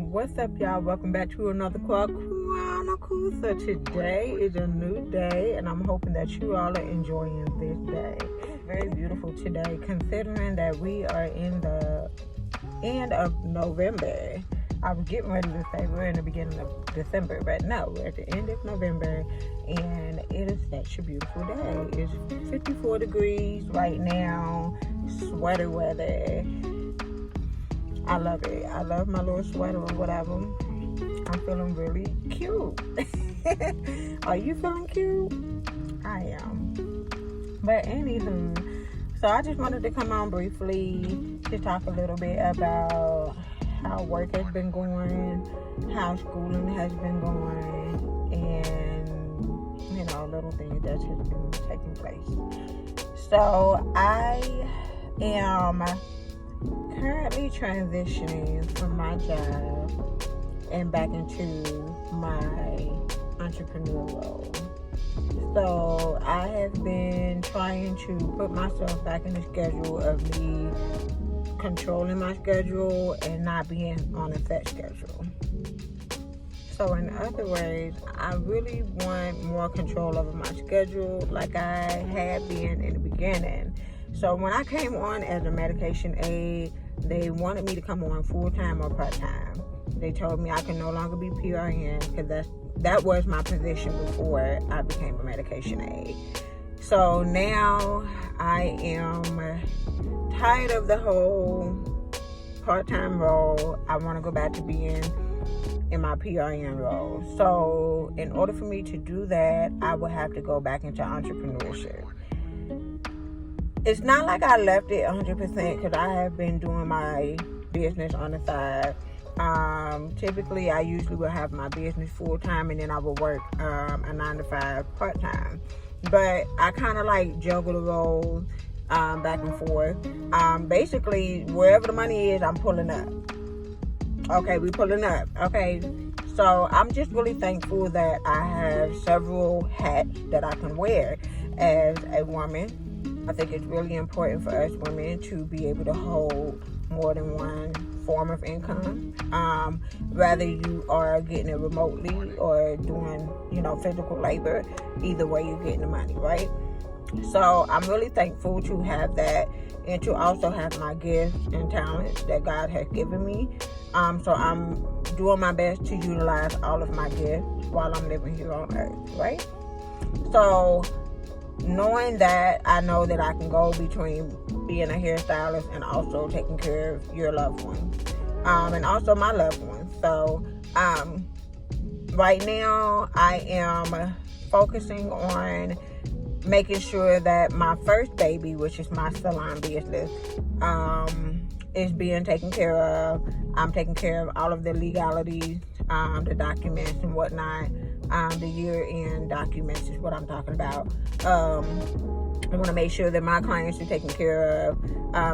What's up, y'all? Welcome back to another Chronicle. So today is a new day, and I'm hoping that you all are enjoying this day. It's very beautiful today, considering that we are in the end of November. I was getting ready to say we're in the beginning of December, but no, we're at the end of November, and it is such a beautiful day. It's 54 degrees right now, sweater weather. I love it. I love my little sweater or whatever. I'm feeling really cute. Are you feeling cute? I am. But anywho, so I just wanted to come on briefly to talk a little bit about how work has been going, how schooling has been going, and, little things that have been taking place. So I am currently transitioning from my job and back into my entrepreneur role. So I have been trying to put myself back in the schedule of me controlling my schedule and not being on a set schedule. So in other words, I really want more control over my schedule like I had been in the beginning. So when I came on as a medication aide, they wanted me to come on full-time or part-time. They told me I could no longer be PRN because that was my position before I became a medication aide. So now I am tired of the whole part-time role. I want to go back to being in my PRN role. So in order for me to do that, I would have to go back into entrepreneurship. It's not like I left it 100% because I have been doing my business on the side. Typically, I usually will have my business full-time and then I will work a 9-to-5 part-time. But I kind of like juggle the roles back and forth. Basically, wherever the money is, I'm pulling up. Okay, we pulling up. Okay, so I'm just really thankful that I have several hats that I can wear as a woman. I think it's really important for us women to be able to hold more than one form of income. Whether you are getting it remotely or doing, physical labor, either way you're getting the money, right? So I'm really thankful to have that and to also have my gifts and talents that God has given me. So I'm doing my best to utilize all of my gifts while I'm living here on earth, right? So knowing that, I know that I can go between being a hairstylist and also taking care of your loved ones, and also my loved ones. So right now I am focusing on making sure that my first baby, which is my salon business, is being taken care of. I'm taking care of all of the legalities, the documents and whatnot. The year-end documents is what I'm talking about. I want to make sure that my clients are taken care of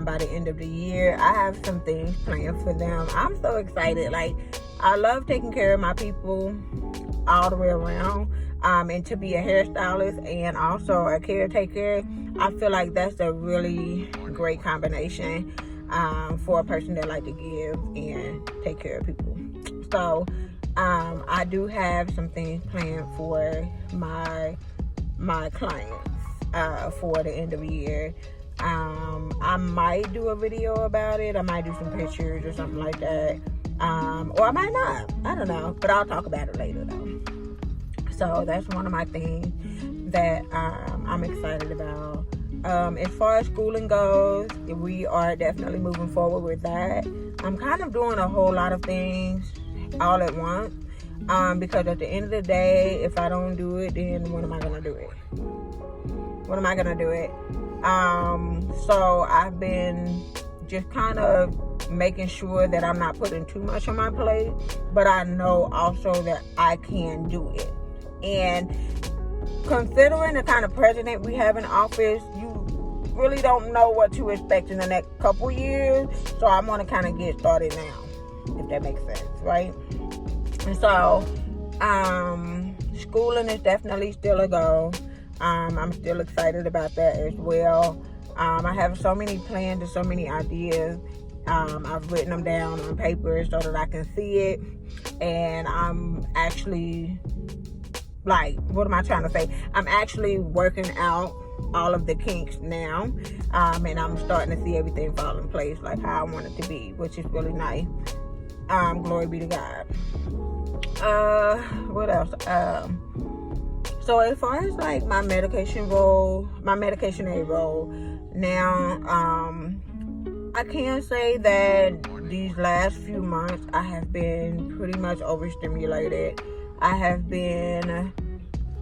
by the end of the year. I have some things planned for them. I'm so excited. Like, I love taking care of my people all the way around. And to be a hairstylist and also a caretaker, I feel like that's a really great combination for a person that like to give and take care of people. So I do have some things planned for my clients for the end of the year. I might do a video about it. I might do some pictures or something like that. Or I might not. I don't know. But I'll talk about it later though. So that's one of my things that I'm excited about. As far as schooling goes, we are definitely moving forward with that. I'm kind of doing a whole lot of things all at once, because at the end of the day, if I don't do it, then when am I gonna do it? So I've been just kind of making sure that I'm not putting too much on my plate, but I know also that I can do it. And considering the kind of president we have in office, you really don't know what to expect in the next couple years. So I'm gonna kind of get started now, if that makes sense, right? And so, schooling is definitely still a go. I'm still excited about that as well. I have so many plans and so many ideas I've written them down on paper so that I can see it. And I'm actually, like, what am I trying to say? I'm actually working out all of the kinks now. And I'm starting to see everything fall in place like how I want it to be, which is really nice. Glory be to God. What else? So as far as like my medication aid role, now, I can say that these last few months I have been pretty much overstimulated. I have been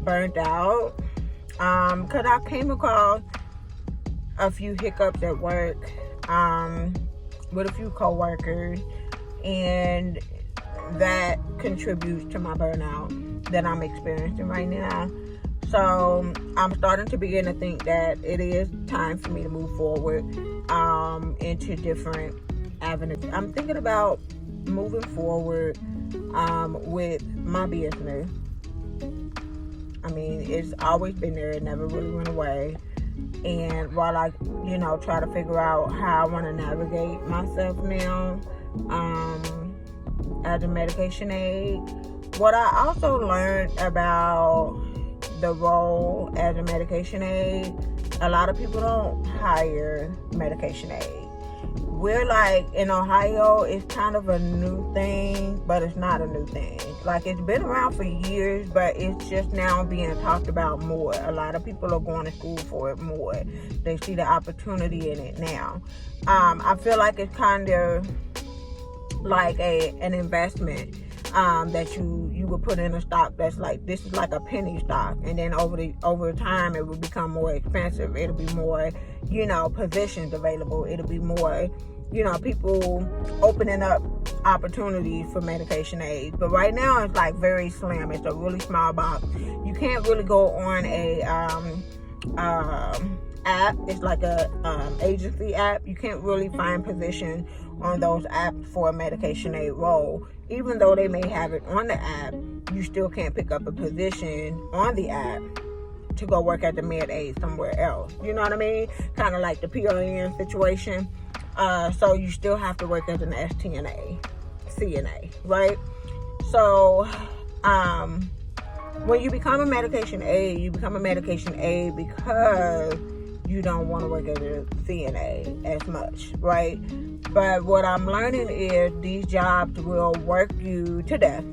burnt out, because I came across a few hiccups at work, with a few coworkers, and that contributes to my burnout that I'm experiencing right now. So I'm starting to begin to think that it is time for me to move forward into different avenues. I'm thinking about moving forward with my business. I mean, it's always been there. It never really went away. And while I, try to figure out how I want to navigate myself now as a medication aid, what I also learned about the role as a medication aid, a lot of people don't hire medication aid. We're like, in Ohio, it's kind of a new thing, but it's not a new thing. Like, it's been around for years, but it's just now being talked about more. A lot of people are going to school for it more. They see the opportunity in it now. I feel like it's kind of like an investment that you would put in a stock that's like, this is like a penny stock, and then over time it will become more expensive. It'll be more, positions available. It'll be more, people opening up opportunities for medication aid. But right now it's like very slim. It's a really small box. You can't really go on a app. It's like a agency app. You can't really find position on those apps for a medication aid role. Even though they may have it on the app, you still can't pick up a position on the app to go work at the med aid somewhere else. You know what I mean? Kind of like the PRN situation. So you still have to work as an STNA, CNA, right? So when you become a medication aid, you become a medication aid because you don't want to work as a CNA as much, right? But what I'm learning is these jobs will work you to death,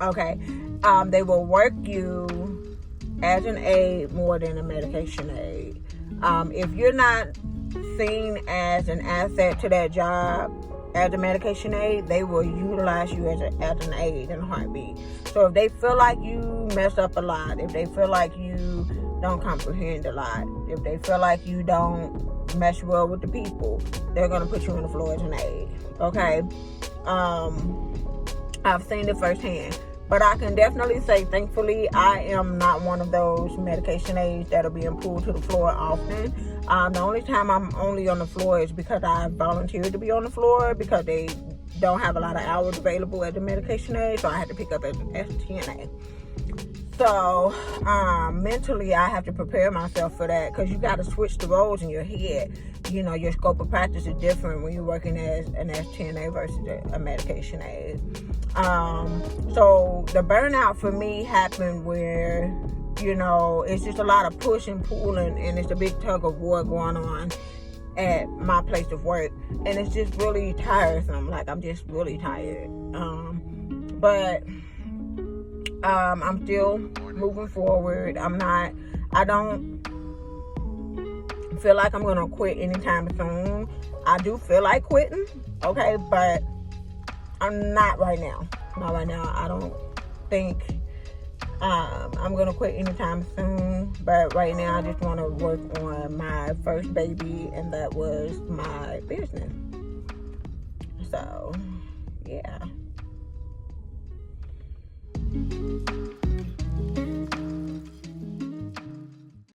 okay? They will work you as an aid more than a medication aid. If you're not seen as an asset to that job as a medication aid, they will utilize you as an aid in a heartbeat. So if they feel like you mess up a lot, if they feel like you don't comprehend a lot, if they feel like you don't mesh well with the people, they're going to put you on the floor as an aid, okay? I've seen it firsthand. But I can definitely say, thankfully, I am not one of those medication aids that are being pulled to the floor often. The only time I'm only on the floor is because I volunteered to be on the floor because they don't have a lot of hours available as a medication aid, so I had to pick up as an STNA. So mentally, I have to prepare myself for that because you got to switch the roles in your head. Your scope of practice is different when you're working as an STNA versus a medication aid. So the burnout for me happened where, it's just a lot of push and pulling, and it's a big tug of war going on at my place of work, and it's just really tiresome. Like, I'm just really tired. But I'm still moving forward. I don't feel like I'm gonna quit anytime soon. I do feel like quitting, okay, but I'm not right now. Not right now. I don't think I'm gonna quit anytime soon. But right now, I just want to work on my first baby, and that was my business. So, yeah.